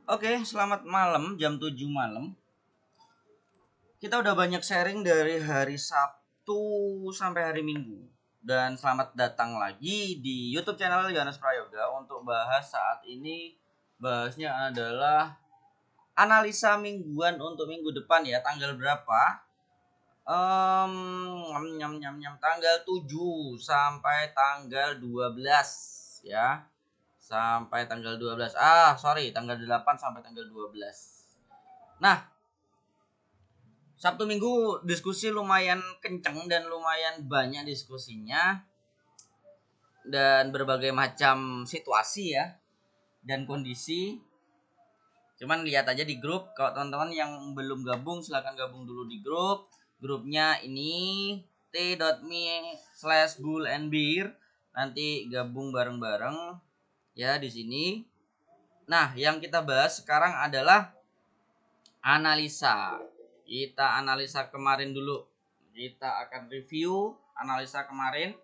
Oke, selamat malam jam 7 malam. Kita udah banyak sharing dari hari Sabtu sampai hari Minggu. Dan selamat datang lagi di YouTube channel Yohanes Prayoga untuk bahas saat ini. Bahasnya adalah analisa mingguan untuk minggu depan ya, tanggal berapa? Tanggal 7 sampai tanggal 12 ya. Sampai tanggal 12. Sorry, tanggal 8 sampai tanggal 12. Nah, Sabtu Minggu diskusi lumayan kenceng dan lumayan banyak diskusinya dan berbagai macam situasi ya dan kondisi. Cuman lihat aja di grup, kalau teman-teman yang belum gabung silahkan gabung dulu di grup. Grupnya ini t.me/bull&beer. Nanti gabung bareng-bareng ya di sini. Nah, yang kita bahas sekarang adalah analisa. Kita analisa kemarin dulu. Kita akan review analisa kemarin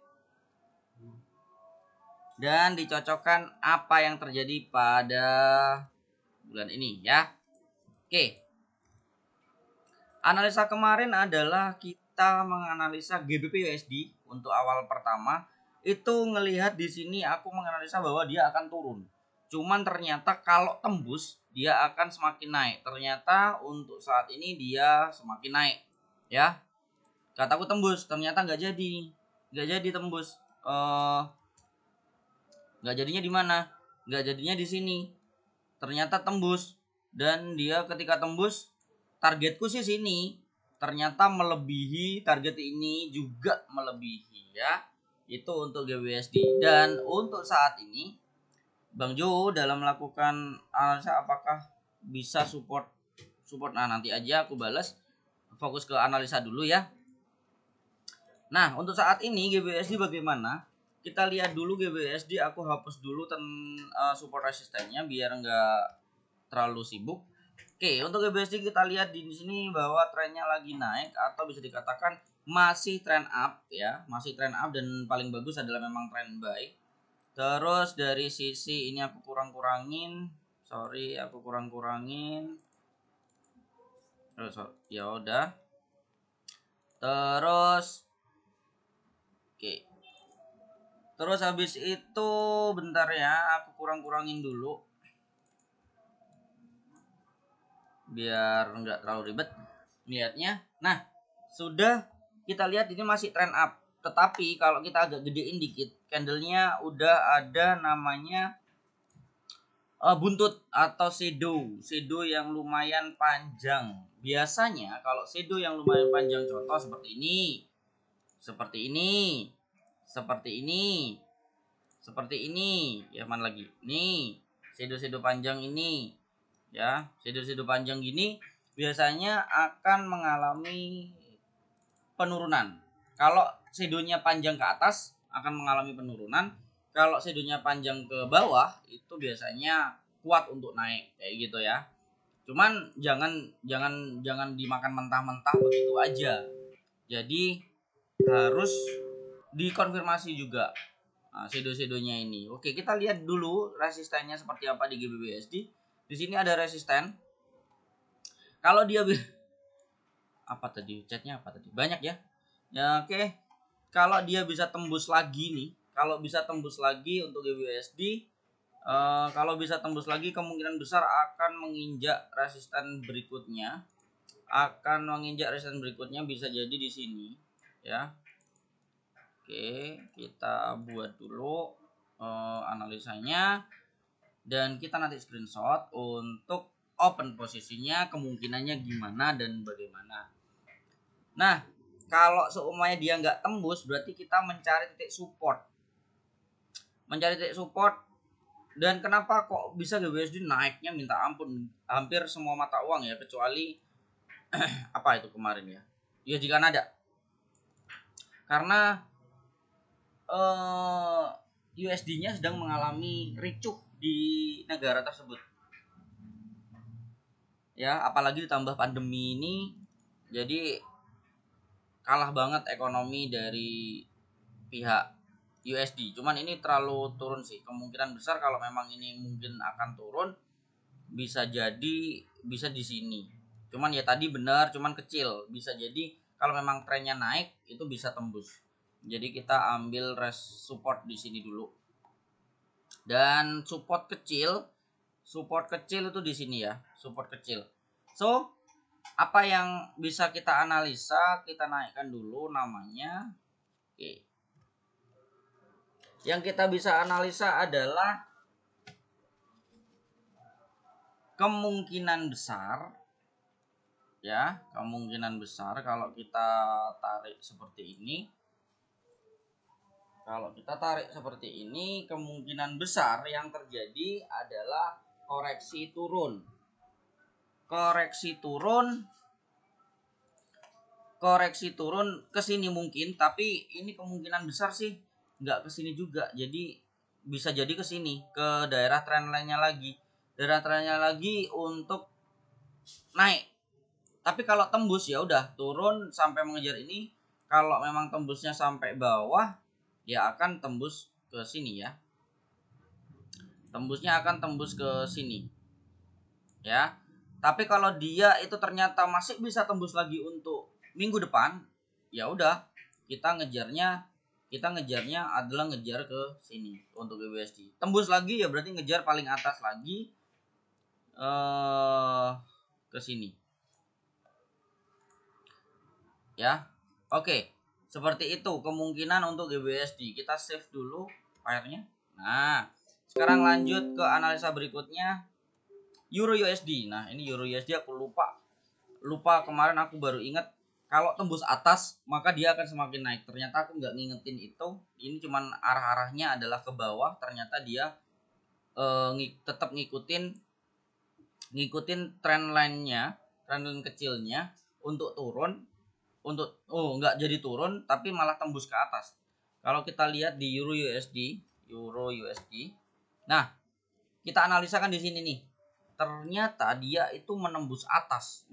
dan dicocokkan apa yang terjadi pada bulan ini ya. Oke. Analisa kemarin adalah kita menganalisa GBP USD untuk awal pertama. Itu ngelihat di sini aku menganalisa bahwa dia akan turun. Cuman ternyata kalau tembus dia akan semakin naik. Ternyata untuk saat ini dia semakin naik ya. Kataku tembus, ternyata nggak jadi tembus. Nggak jadinya di mana? Nggak jadinya di sini. Ternyata tembus dan dia ketika tembus targetku sih sini. Ternyata melebihi target ini, juga melebihi ya. Itu untuk GBSD. Dan untuk saat ini Bang Jo dalam melakukan analisa apakah bisa support. Nah, nanti aja aku balas. Fokus ke analisa dulu ya. Nah, untuk saat ini GBSD bagaimana? Kita lihat dulu GBSD, aku hapus dulu support resistennya biar nggak terlalu sibuk. Oke, untuk GBSD kita lihat di sini bahwa trennya lagi naik atau bisa dikatakan masih trend up ya, masih trend up dan paling bagus adalah memang trend buy. Terus dari sisi ini aku kurang-kurangin, aku kurang-kurangin. Terus ya udah. Terus oke. Terus habis itu bentar ya, aku kurang-kurangin dulu biar nggak terlalu ribet lihatnya. Nah, sudah kita lihat ini masih trend up. Tetapi kalau kita agak gedein dikit, candlenya udah ada namanya buntut atau shadow yang lumayan panjang. Biasanya kalau shadow yang lumayan panjang, contoh seperti ini, seperti ini, seperti ini, seperti ini, ya mana lagi? Nih, shadow panjang ini, ya, shadow panjang gini biasanya akan mengalami penurunan. Kalau shadownya panjang ke atas akan mengalami penurunan. Kalau shadownya panjang ke bawah itu biasanya kuat untuk naik kayak gitu ya. Cuman jangan dimakan mentah-mentah begitu aja. Jadi harus dikonfirmasi juga shadow-shadownya ini. Oke, kita lihat dulu resistennya seperti apa di GBBSD. Di sini ada resisten. Kalau dia apa tadi chatnya apa tadi? Banyak ya. Ya oke. Kalau dia bisa tembus lagi nih, kalau bisa tembus lagi untuk GBSD, kalau bisa tembus lagi kemungkinan besar akan menginjak resisten berikutnya. Bisa jadi di sini ya. Oke, kita buat dulu analisanya dan kita nanti screenshot untuk open posisinya, kemungkinannya gimana dan bagaimana. Nah, kalau seumanya dia nggak tembus, berarti kita mencari titik support. Dan kenapa kok bisa GBSD naiknya minta ampun hampir semua mata uang ya, kecuali apa itu kemarin ya. Ya jika ada. Karena USD-nya sedang mengalami ricuh di negara tersebut. Ya, apalagi ditambah pandemi ini, jadi kalah banget ekonomi dari pihak USD. Cuman ini terlalu turun sih. Kemungkinan besar kalau memang ini mungkin akan turun, bisa jadi bisa di sini. Cuman ya tadi benar, cuman kecil. Bisa jadi kalau memang trennya naik itu bisa tembus. Jadi kita ambil support di sini dulu. Dan support kecil itu di sini ya, support kecil. So, apa yang bisa kita analisa, kita naikkan dulu namanya. Oke. Yang kita bisa analisa adalah kemungkinan besar ya, kemungkinan besar kalau kita tarik seperti ini. Kalau kita tarik seperti ini, kemungkinan besar yang terjadi adalah koreksi turun. Koreksi turun ke sini mungkin, tapi ini kemungkinan besar sih nggak ke sini juga. Jadi bisa jadi ke sini, ke daerah trendline-nya lagi. Daerah trendnya lagi untuk naik. Tapi kalau tembus ya udah turun sampai mengejar ini. Kalau memang tembusnya sampai bawah, ya akan tembus ke sini ya. Tembusnya akan tembus ke sini. Ya. Tapi kalau dia itu ternyata masih bisa tembus lagi untuk minggu depan, ya udah kita ngejarnya adalah ngejar ke sini untuk GBSD. Tembus lagi ya berarti ngejar paling atas lagi ke sini. Ya. Oke. Seperti itu kemungkinan untuk GBSD. Kita save dulu filenya. Nah, sekarang lanjut ke analisa berikutnya. Euro USD. Nah, ini Euro USD aku lupa kemarin aku baru ingat kalau tembus atas maka dia akan semakin naik. Ternyata aku nggak ngingetin itu. Ini cuman arah-arahnya adalah ke bawah. Ternyata dia tetap ngikutin trend line-nya, trend line kecilnya untuk turun. Nggak jadi turun tapi malah tembus ke atas. Kalau kita lihat di Euro USD. Nah, kita analisa kan di sini nih. Ternyata dia itu menembus atas,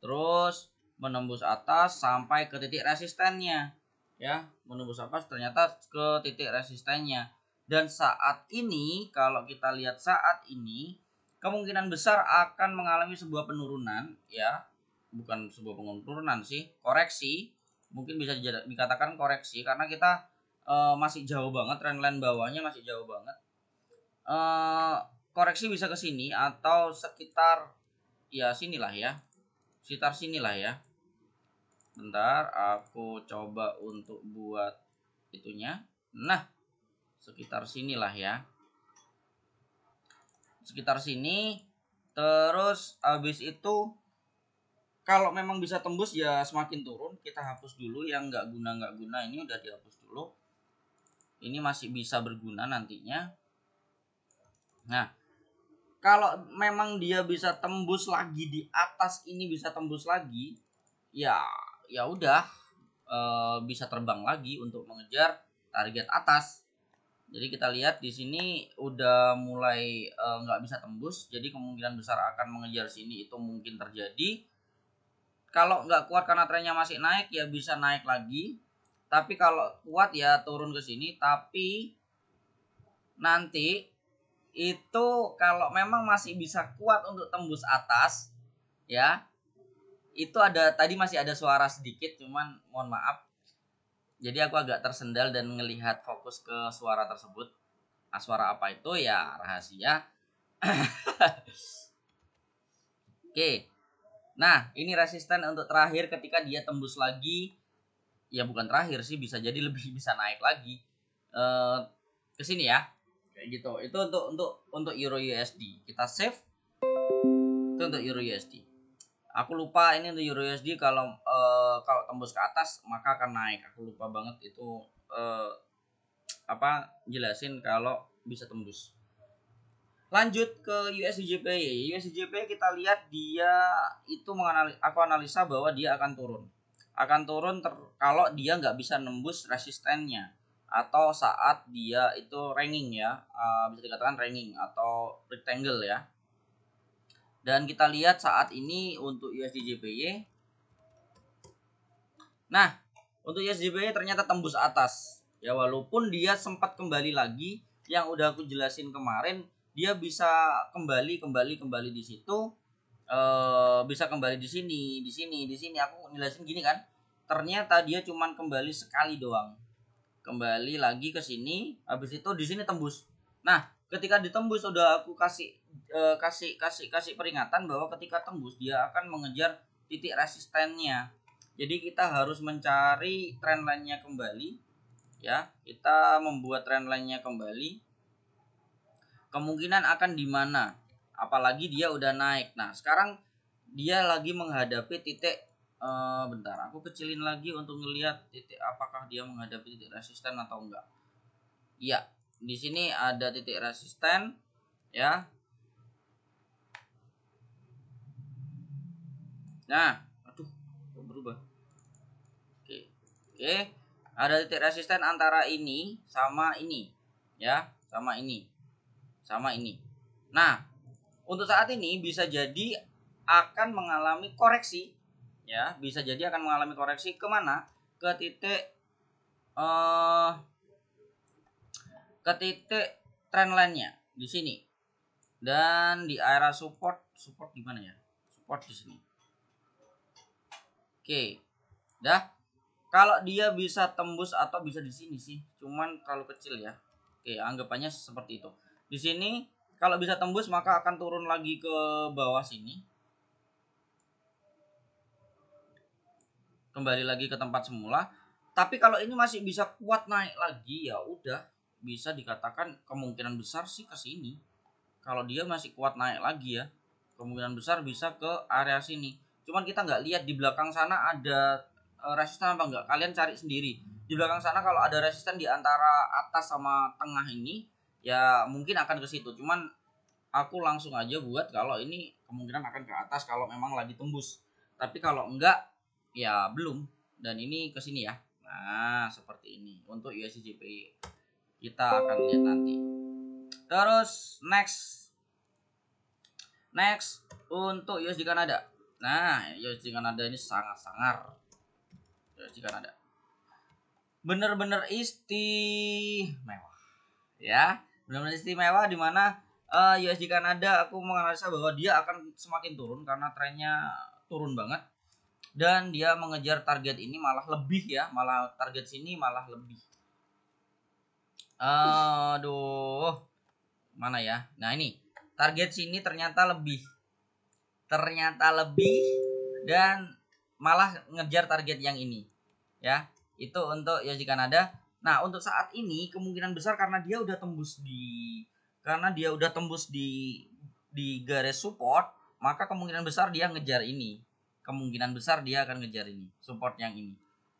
terus menembus atas sampai ke titik resistennya. Ya, menembus atas ternyata ke titik resistennya. Dan saat ini kalau kita lihat saat ini kemungkinan besar akan mengalami sebuah penurunan ya. Bukan sebuah penurunan sih, koreksi. Mungkin bisa dikatakan koreksi karena kita masih jauh banget, trendline bawahnya masih jauh banget. Koreksi bisa ke sini atau sekitar ya sinilah ya. Sekitar sinilah ya. Bentar, aku coba untuk buat itunya. Nah, sekitar sinilah ya. Sekitar sini. Terus habis itu kalau memang bisa tembus ya semakin turun. Kita hapus dulu yang nggak guna. Ini udah dihapus dulu. Ini masih bisa berguna nantinya. Nah, kalau memang dia bisa tembus lagi di atas ini, bisa tembus lagi, ya udah bisa terbang lagi untuk mengejar target atas. Jadi kita lihat di sini udah mulai nggak bisa tembus. Jadi kemungkinan besar akan mengejar sini itu mungkin terjadi. Kalau nggak kuat karena trennya masih naik ya bisa naik lagi. Tapi kalau kuat ya turun ke sini. Tapi nanti itu kalau memang masih bisa kuat untuk tembus atas ya. Itu ada tadi masih ada suara sedikit cuman mohon maaf. Jadi aku agak tersendal dan ngelihat fokus ke suara tersebut. Nah, suara apa itu ya rahasia. Oke. Nah, ini resisten untuk terakhir ketika dia tembus lagi. Ya bukan terakhir sih, bisa jadi lebih bisa naik lagi. Ke sini ya. Kayak gitu. Itu untuk Euro USD. Kita save. Itu untuk Euro USD. Aku lupa ini untuk Euro USD kalau tembus ke atas maka akan naik. Aku lupa banget itu jelasin kalau bisa tembus. Lanjut ke USDJPY. USDJPY kita lihat dia itu aku analisa bahwa dia akan turun. Akan turun kalau dia nggak bisa nembus resistennya atau saat dia itu ranging ya, bisa dikatakan ranging atau rectangle ya. Dan kita lihat saat ini untuk USDJPY. Nah, untuk USDJPY ternyata tembus atas. Ya walaupun dia sempat kembali lagi yang udah aku jelasin kemarin dia bisa kembali di situ, bisa kembali di sini aku ngejelasin gini kan, ternyata dia cuman kembali sekali doang, kembali lagi ke sini, habis itu di sini tembus. Nah, ketika ditembus udah aku kasih peringatan bahwa ketika tembus dia akan mengejar titik resistennya. Jadi kita harus mencari trendline-nya kembali, ya. Kita membuat trendline-nya kembali. Kemungkinan akan di mana? Apalagi dia udah naik. Nah, sekarang dia lagi menghadapi titik, bentar, aku kecilin lagi untuk ngelihat titik apakah dia menghadapi titik resisten atau enggak. Iya, di sini ada titik resisten, ya. Nah, aduh, kok berubah. Oke, ada titik resisten antara ini sama ini, ya, sama ini, sama ini. Nah, untuk saat ini bisa jadi akan mengalami koreksi, ya, bisa jadi akan mengalami koreksi kemana? Ke titik, eh ke titik trendline-nya di sini, dan di area support di mana ya? Support di sini. Oke, dah. Kalau dia bisa tembus atau bisa di sini sih, cuman terlalu kecil ya. Oke, anggapannya seperti itu. Di sini kalau bisa tembus maka akan turun lagi ke bawah sini. Kembali lagi ke tempat semula. Tapi kalau ini masih bisa kuat naik lagi, ya udah, bisa dikatakan kemungkinan besar sih ke sini. Kalau dia masih kuat naik lagi ya, kemungkinan besar bisa ke area sini. Cuman kita nggak lihat di belakang sana ada resisten apa enggak. Kalian cari sendiri. Di belakang sana kalau ada resisten di antara atas sama tengah ini, ya mungkin akan ke situ. Cuman aku langsung aja buat kalau ini kemungkinan akan ke atas kalau memang lagi tembus. Tapi kalau enggak, ya belum. Dan ini ke sini ya. Nah, seperti ini untuk USD JPY. Kita akan lihat nanti. Terus next untuk USD Kanada. Nah, USD Kanada ini sangat sangar. USD Kanada bener-bener istimewa, ya, benar-benar istimewa, di mana USD Kanada aku menganalisa bahwa dia akan semakin turun karena trennya turun banget, dan dia mengejar target ini malah lebih ya, malah target sini malah lebih. Aduh, mana ya? Nah, ini target sini ternyata lebih dan malah ngejar target yang ini, ya. Itu untuk USD Kanada. Nah, untuk saat ini kemungkinan besar karena dia udah tembus di garis support, maka kemungkinan besar dia ngejar ini. Kemungkinan besar dia akan ngejar ini, support yang ini.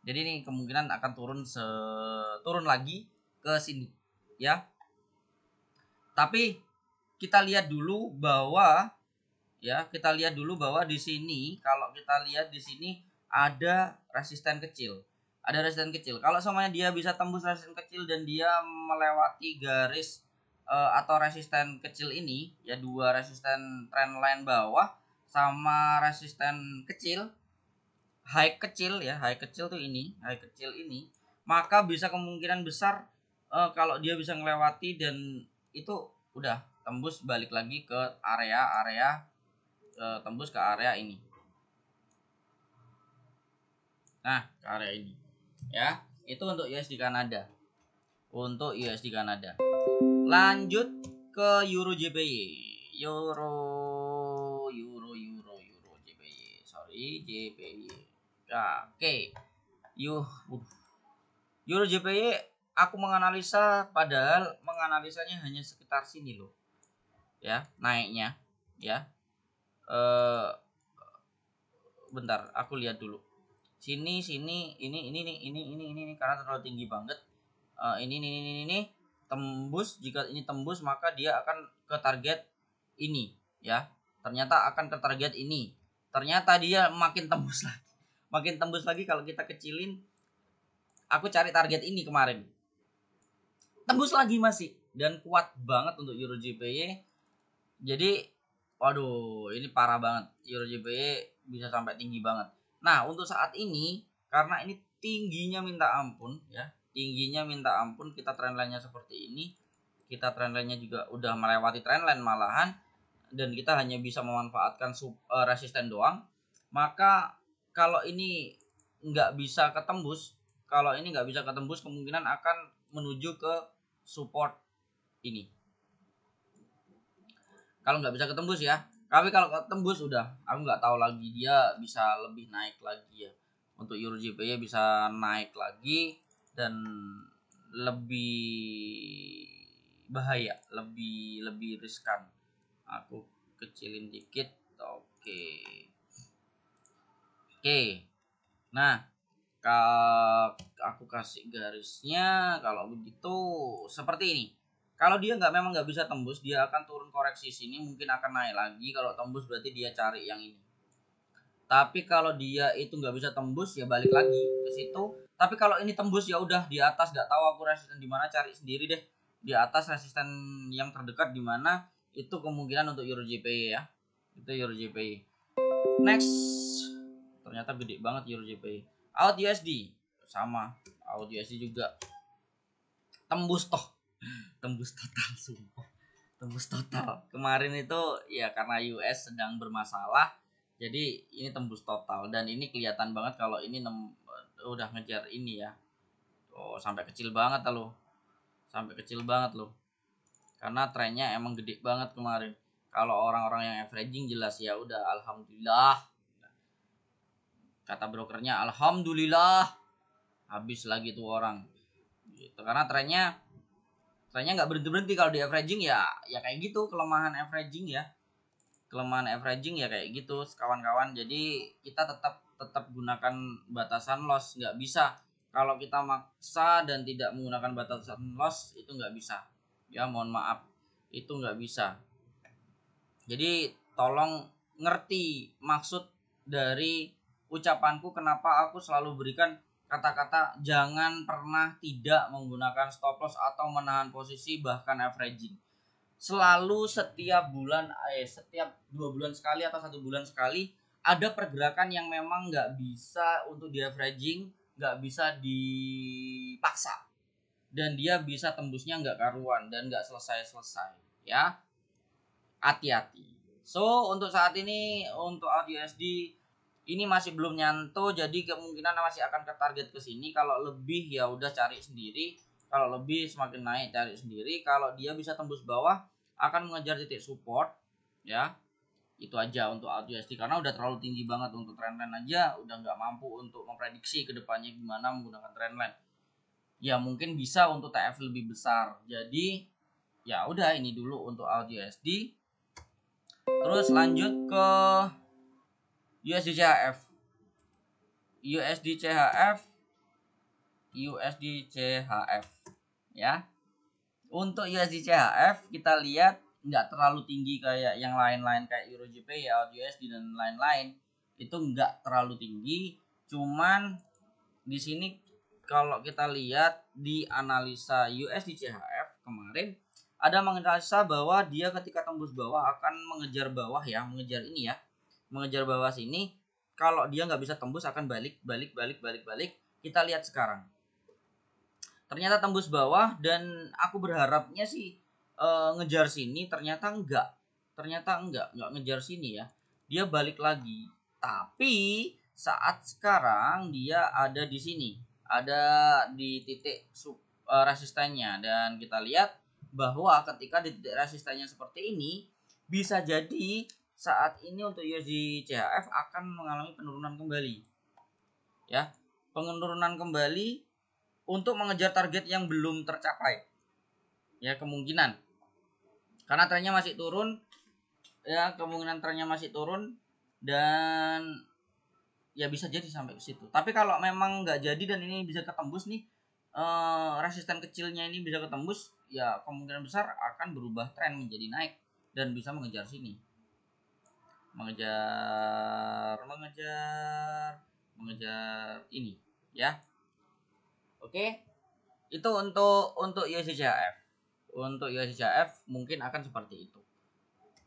Jadi ini kemungkinan akan turun lagi ke sini, ya. Tapi kita lihat dulu bahwa di sini, kalau kita lihat di sini ada resisten kecil. Kalau semuanya dia bisa tembus resisten kecil dan dia melewati garis atau resisten kecil ini, ya, dua resisten trendline bawah sama resisten kecil, high kecil ini, maka bisa kemungkinan besar kalau dia bisa melewati dan itu udah tembus balik lagi ke area tembus ke area ini. Nah, ke area ini, ya. Itu untuk USD Kanada. Lanjut ke Euro JPY. Euro JPY. Sorry, JPY. Oke. Euro JPY aku menganalisa, padahal menganalisanya hanya sekitar sini loh. Ya, naiknya, ya. Bentar, aku lihat dulu. Sini, ini karena terlalu tinggi banget. Ini tembus. Jika ini tembus maka dia akan ke target ini, ya. Ternyata akan ke target ini. Ternyata dia makin tembus lagi. Kalau kita kecilin, aku cari target ini kemarin, tembus lagi masih, dan kuat banget untuk Euro JPY. Jadi waduh, ini parah banget, Euro JPY bisa sampai tinggi banget. Nah, untuk saat ini karena ini tingginya minta ampun, ya. Kita trendline-nya seperti ini. kita trendline-nya juga udah melewati trendline malahan, dan kita hanya bisa memanfaatkan resisten doang, maka kalau ini nggak bisa ketembus, kemungkinan akan menuju ke support ini. Kalau nggak bisa ketembus ya, tapi kalau ketembus udah, aku nggak tahu lagi, dia bisa lebih naik lagi ya. Untuk Euro JPY bisa naik lagi dan lebih bahaya, lebih riskan. Aku kecilin dikit. Oke. Nah, aku kasih garisnya. Kalau begitu seperti ini. Kalau dia memang nggak bisa tembus, dia akan turun koreksi sini, mungkin akan naik lagi. Kalau tembus berarti dia cari yang ini. Tapi kalau dia itu nggak bisa tembus, ya balik lagi ke situ. Tapi kalau ini tembus, ya udah di atas, nggak tahu aku resisten di mana, cari sendiri deh. Di atas resisten yang terdekat di mana, itu kemungkinan untuk Euro JPY ya. Itu Euro JPY. Next, ternyata gede banget Euro JPY. Out USD sama, out USD juga tembus total, sumpah tembus total. Kemarin itu ya karena US sedang bermasalah, jadi ini tembus total, dan ini kelihatan banget kalau ini udah ngejar ini ya. Oh, sampai kecil banget loh, karena trennya emang gede banget kemarin. Kalau orang-orang yang averaging jelas ya udah alhamdulillah, kata brokernya alhamdulillah, habis lagi tuh orang gitu. Karena trennya nggak berhenti kalau di averaging ya kayak gitu, kelemahan averaging ya kayak gitu kawan-kawan. Jadi kita tetap gunakan batasan loss, nggak bisa kalau kita maksa dan tidak menggunakan batasan loss, itu nggak bisa ya, mohon maaf, itu nggak bisa. Jadi tolong ngerti maksud dari ucapanku, kenapa aku selalu berikan kata-kata jangan pernah tidak menggunakan stop loss atau menahan posisi, bahkan averaging. Selalu setiap bulan, setiap 2 bulan sekali atau 1 bulan sekali, ada pergerakan yang memang nggak bisa untuk di averaging, nggak bisa dipaksa, dan dia bisa tembusnya nggak karuan dan nggak selesai ya. Hati-hati. So untuk saat ini untuk AUD ini masih belum nyanto, jadi kemungkinan masih akan ke target ke sini. Kalau lebih ya udah cari sendiri. Kalau lebih semakin naik cari sendiri. Kalau dia bisa tembus bawah akan mengejar titik support ya. Itu aja untuk AUD karena udah terlalu tinggi banget. Untuk trendline aja udah nggak mampu untuk memprediksi kedepannya gimana menggunakan trendline. Ya mungkin bisa untuk TF lebih besar. Jadi ya udah ini dulu untuk AUD. Terus lanjut ke USD CHF. Ya. Untuk USD CHF kita lihat nggak terlalu tinggi kayak yang lain-lain kayak Euro JPY, USD dan lain-lain. Itu nggak terlalu tinggi. Cuman di sini kalau kita lihat di analisa USD CHF kemarin ada menganalisa bahwa dia ketika tembus bawah akan mengejar bawah ya, mengejar bawah sini. Kalau dia nggak bisa tembus akan balik. Kita lihat sekarang, ternyata tembus bawah, dan aku berharapnya sih ngejar sini, ternyata enggak ngejar sini ya, dia balik lagi. Tapi saat sekarang dia ada di sini, ada di titik resistennya, dan kita lihat bahwa ketika di titik resistennya seperti ini, bisa jadi saat ini untuk USD CHF akan mengalami penurunan kembali ya, penurunan kembali untuk mengejar target yang belum tercapai ya, kemungkinan karena trennya masih turun ya, dan ya bisa jadi sampai ke situ. Tapi kalau memang nggak jadi dan ini bisa ketembus nih, resisten kecilnya ini bisa ketembus, ya kemungkinan besar akan berubah tren menjadi naik dan bisa mengejar sini, mengejar ini ya. Oke, itu untuk USD CHF. Untuk USD CHF mungkin akan seperti itu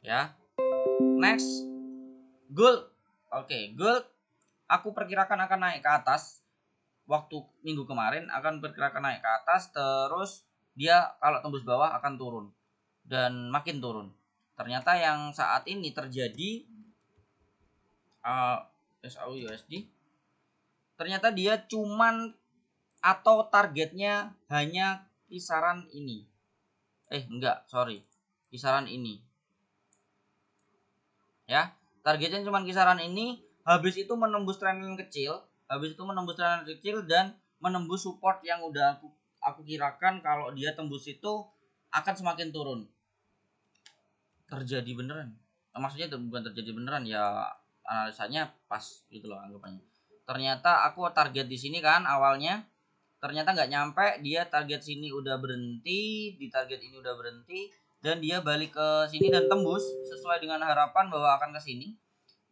ya. Next, gold. Oke, gold aku perkirakan akan naik ke atas. Waktu minggu kemarin akan perkirakan naik ke atas, terus dia kalau tembus bawah akan turun dan makin turun. Ternyata yang saat ini terjadi SAUUSD, ternyata dia cuman atau targetnya hanya kisaran ini. Kisaran ini. Ya, targetnya cuma kisaran ini, habis itu menembus trendline kecil, dan menembus support yang udah aku kirakan kalau dia tembus itu akan semakin turun. Terjadi beneran. Maksudnya itu bukan terjadi beneran ya, analisanya pas gitu loh anggapannya. Ternyata aku target di sini kan awalnya, ternyata nggak nyampe, dia target sini udah berhenti, di target ini udah berhenti, dan dia balik ke sini dan tembus sesuai dengan harapan bahwa akan ke sini.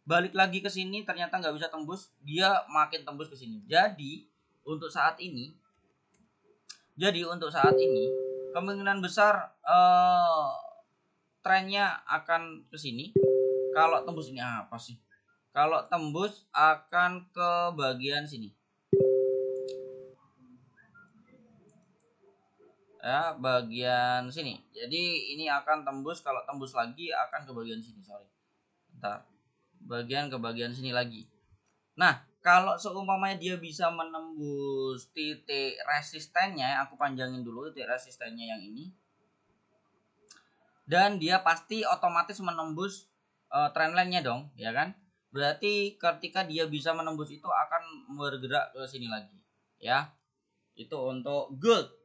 Balik lagi ke sini ternyata nggak bisa tembus, dia makin tembus ke sini. Jadi untuk saat ini kemungkinan besar trennya akan ke sini. Kalau tembus ini apa sih? Kalau tembus akan ke bagian sini. Ya, bagian sini. Jadi ini akan tembus, kalau tembus lagi akan ke bagian sini, Bentar. Ke bagian sini lagi. Nah, kalau seumpamanya dia bisa menembus titik resistennya, aku panjangin dulu titik resistennya yang ini. Dan dia pasti otomatis menembus trendline-nya dong, ya kan? Berarti ketika dia bisa menembus itu akan bergerak ke sini lagi, ya. Itu untuk gold.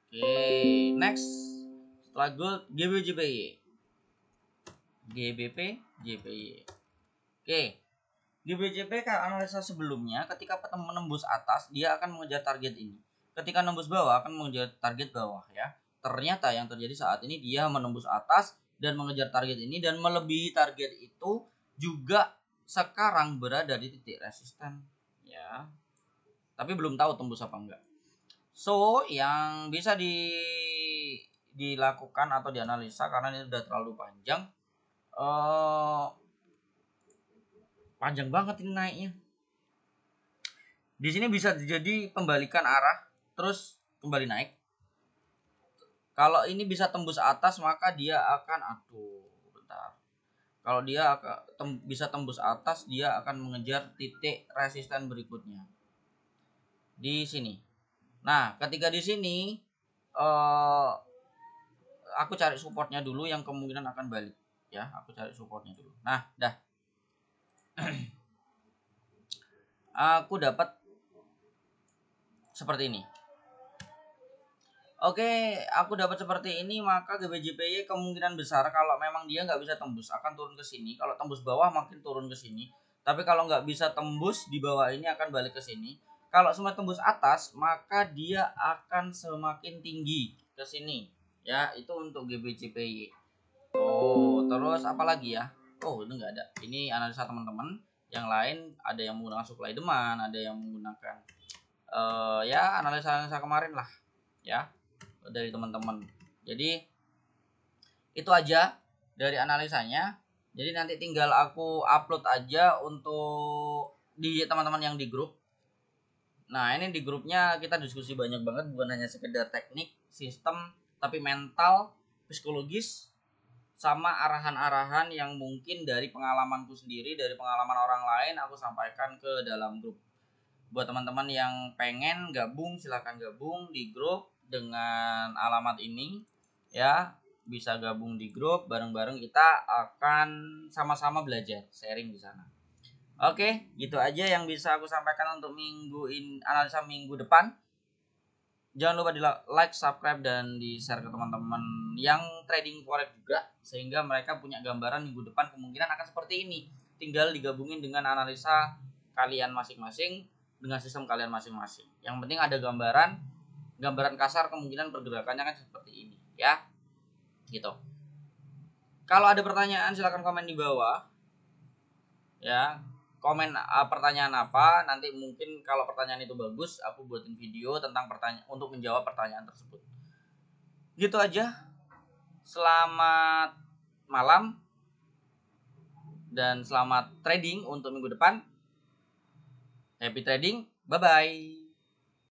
Oke, next. Setelah gold, GBP JPY. Oke. Di BJP analisa sebelumnya, ketika menembus atas dia akan mengejar target ini. Ketika menembus bawah akan mengejar target bawah, ya. Ternyata yang terjadi saat ini dia menembus atas dan mengejar target ini dan melebihi target itu, juga sekarang berada di titik resisten, ya. Tapi belum tahu tembus apa enggak. So, yang bisa dilakukan atau dianalisa, karena ini udah terlalu panjang, panjang banget ini naiknya. Di sini bisa jadi pembalikan arah, terus kembali naik. Kalau ini bisa tembus atas, maka dia akan Kalau dia bisa tembus atas, dia akan mengejar titik resisten berikutnya di sini. Nah, ketika di sini aku cari supportnya dulu yang kemungkinan akan balik, ya. Aku cari supportnya dulu. Nah, dah. Aku dapat seperti ini. Oke, aku dapat seperti ini, maka GBJPY kemungkinan besar kalau memang dia nggak bisa tembus akan turun ke sini. Kalau tembus bawah makin turun ke sini. Tapi kalau nggak bisa tembus di bawah ini akan balik ke sini. Kalau semua tembus atas, maka dia akan semakin tinggi ke sini. Ya, itu untuk GBJPY. Oh, terus apa lagi ya? Oh, ini nggak ada. Ini analisa teman-teman. Yang lain ada yang menggunakan supply demand, ada yang menggunakan ya analisa kemarin lah, ya, dari teman-teman. Jadi itu aja dari analisanya. Jadi nanti tinggal aku upload aja untuk di teman-teman yang di grup. Nah, ini di grupnya kita diskusi banyak banget, bukan hanya sekedar teknik, sistem, tapi mental, psikologis, sama arahan-arahan yang mungkin dari pengalamanku sendiri, dari pengalaman orang lain aku sampaikan ke dalam grup. Buat teman-teman yang pengen gabung, silahkan gabung di grup dengan alamat ini, ya. Bisa gabung di grup, bareng-bareng kita akan sama-sama belajar, sharing di sana. Oke, gitu aja yang bisa aku sampaikan untuk analisa minggu depan. Jangan lupa di like, subscribe, dan di share ke teman-teman yang trading forex juga, sehingga mereka punya gambaran minggu depan kemungkinan akan seperti ini. Tinggal digabungin dengan analisa kalian masing-masing, dengan sistem kalian masing-masing. Yang penting ada gambaran kasar kemungkinan pergerakannya kan seperti ini, ya. Gitu. Kalau ada pertanyaan silakan komen di bawah. Ya, komen pertanyaan apa, nanti mungkin kalau pertanyaan itu bagus aku buatin video tentang pertanyaan untuk menjawab pertanyaan tersebut. Gitu aja. Selamat malam dan selamat trading untuk minggu depan. Happy trading, bye bye.